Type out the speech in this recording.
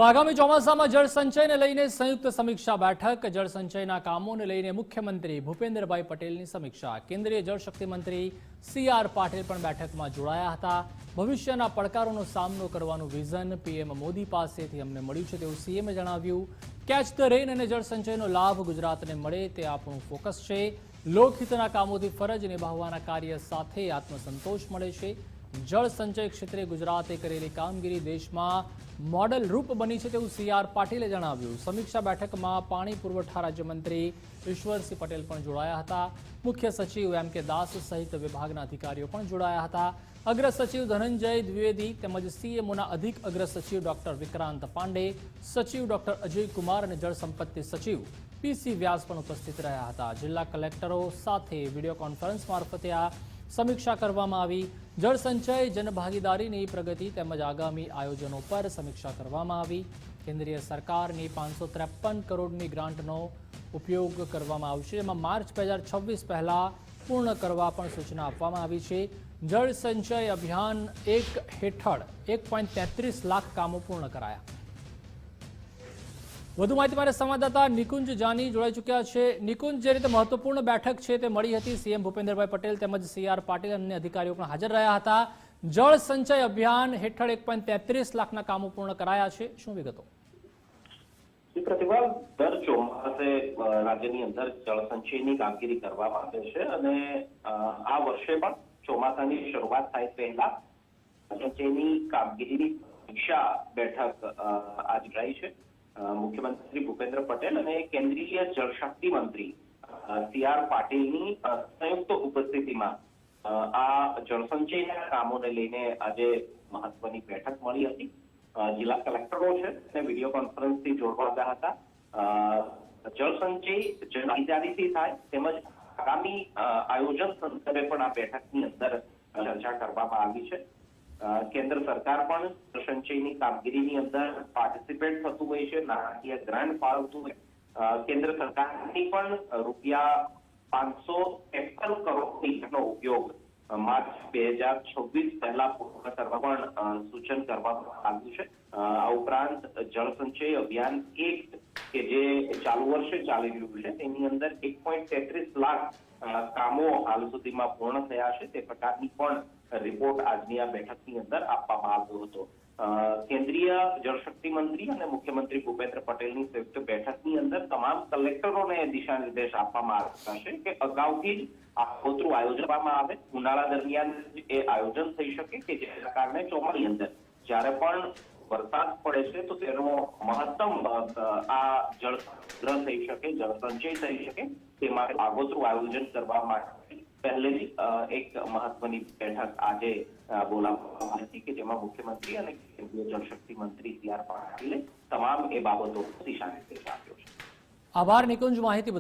તો આગામી ચોમાસામાં જળ સંચયને લઈને સંયુક્ત સમીક્ષા બેઠક, જળ સંચયના કામોને લઈને મુખ્યમંત્રી ભૂપેન્દ્રભાઈ પટેલની સમીક્ષા। કેન્દ્રીય જળશક્તિ મંત્રી CR પાટીલ પણ બેઠકમાં જોડાયા હતા। ભવિષ્યના પડકારોનો સામનો કરવાનું વિઝન PM મોદી પાસેથી અમને મળ્યું છે તેવું CMએ જણાવ્યું। કેચ ધ રેન અને જળ સંચયનો લાભ ગુજરાતને મળે તે આપણું ફોકસ છે। લોકહિતના કામોથી ફરજ નિભાવવાના કાર્ય સાથે આત્મસંતોષ મળે છે। જળ સંચય ક્ષેત્રે ગુજરાતે કરેલી કામગીરી દેશમાં મોડલ રૂપ બની છે તેવું CR પાટીલે જણાવ્યું। સમીક્ષા બેઠકમાં પાણી પુરવઠા રાજ્યમંત્રી ઈશ્વરસિંહ પટેલ પણ જોડાયા હતા। મુખ્ય સચિવ MK દાસ સહિત વિભાગના અધિકારીઓ પણ જોડાયા હતા। અગ્ર સચિવ ધનંજય દ્વિવેદી તેમજ CMOના અધિક અગ્ર સચિવ ડોક્ટર વિક્રાંત પાંડે, સચિવ ડોક્ટર અજય કુમાર અને જળ સંપત્તિ સચિવ PC વ્યાસ પણ ઉપસ્થિત રહ્યા હતા। જિલ્લા કલેક્ટરો સાથે વિડીયો કોન્ફરન્સ મારફતે આ સમીક્ષા કરવામાં આવી। જળ સંચય જનભાગીદારીની પ્રગતિ તેમજ આગામી આયોજનો પર સમીક્ષા કરવામાં આવી। કેન્દ્રીય સરકારની 553 કરોડની ગ્રાન્ટનો ઉપયોગ કરવામાં આવશે, જેમાં માર્ચ 2026 પહેલા પૂર્ણ કરવા પણ સૂચના આપવામાં આવી છે। જળ સંચય અભિયાન 1 હેઠળ 1.33 લાખ કામો પૂર્ણ કરાયા। વધુ માહિતી મારે સંવાદદાતા નિકુંજ જાની જોડાઈ ચૂક્યા છે। નિકુંજ, જે રીતે મહત્વપૂર્ણ બેઠક છે તે મળી હતી, CM ભૂપેન્દ્રભાઈ પટેલ તેમજ CR પાટીલ અને અધિકારીઓ પણ હાજર રહ્યા હતા। જળ સંચય અભિયાન હેઠળ 1.33 લાખના કામો પૂર્ણ કરાયા છે, શું વિગતો? પ્રતિભા, દર ચોમાસે રાજ્યની અંદર જળ સંચયની કામગીરી કરવામાં આવે છે અને આ વર્ષે પણ ચોમાસાની શરૂઆત થાય પહેલા સંચયની કામગીરીની સમીક્ષા બેઠક આજ યોજાઈ છે। મુખ્યમંત્રી ભૂપેન્દ્ર પટેલ અને કેન્દ્રીય જળશક્તિ મંત્રી CR પાટીલની સંયુક્ત ઉપસ્થિતિમાં આ જળસંચયના કામોને લઈને આજે મહત્વની બેઠક મળી હતી। જિલ્લા કલેક્ટરો છે અને વિડીયો કોન્ફરન્સથી જોડવામાં હતા। જળસંચય જનભાગીદારીથી થાય તેમજ આગામી આયોજન સંદર્ભે પણ આ બેઠકની અંદર ચર્ચા કરવામાં આવી છે। કેન્દ્ર સરકાર પણ સંચયની કામગીરીની અંદર પાર્ટિસિપેટ થતું હોય છે, નાણાકીય ગ્રાન્ટ ફાળવતું હોય। કેન્દ્ર સરકારની પણ રૂપિયા 553 કરોડનો ઉપયોગ માર્ચ 2026 પહેલા પૂર્ણ કરવા પણ સૂચન કરવામાં આવ્યું છે। આ ઉપરાંત જળ સંચય અભિયાન 1 કે જે ચાલુ વર્ષે ચાલી રહ્યું છે તેની અંદર 1.33 લાખ કામો હાલ સુધીમાં પૂર્ણ થયા છે, તે પ્રકારની પણ રિપોર્ટ આજની આ બેઠકની અંદર આપવામાં આવ્યો હતો। કેન્દ્રીય જળશક્તિ મંત્રી અને મુખ્યમંત્રી ભૂપેન્દ્ર પટેલની સંયુક્ત બેઠકની અંદર તમામ કલેક્ટરોને દિશા નિર્દેશ આપવામાં આવ્યા છે કે અગાઉથી જ આગોતરું આયોજન કરવામાં આવે, ઉનાળા દરમિયાન એ આયોજન થઈ શકે કે જેના કારણે ચોમાસાની અંદર જ્યારે પણ વરસાદ પડે છે તો તેનો મહત્તમ આ જળ સંગ્રહ થઈ શકે, જળ સંચય થઈ શકે તે માટે આગોતરું આયોજન કરવા માટે પહેલેથી એક મહત્વની બેઠક આજે બોલાવવામાં આવી હતી કે જેમાં મુખ્યમંત્રી અને કેન્દ્રીય જળશક્તિ મંત્રી CR પાટીલે તમામ એ બાબતો દિશા નિર્દેશ આપ્યો છે। આભાર નિકુંજ, માહિતી બદલ।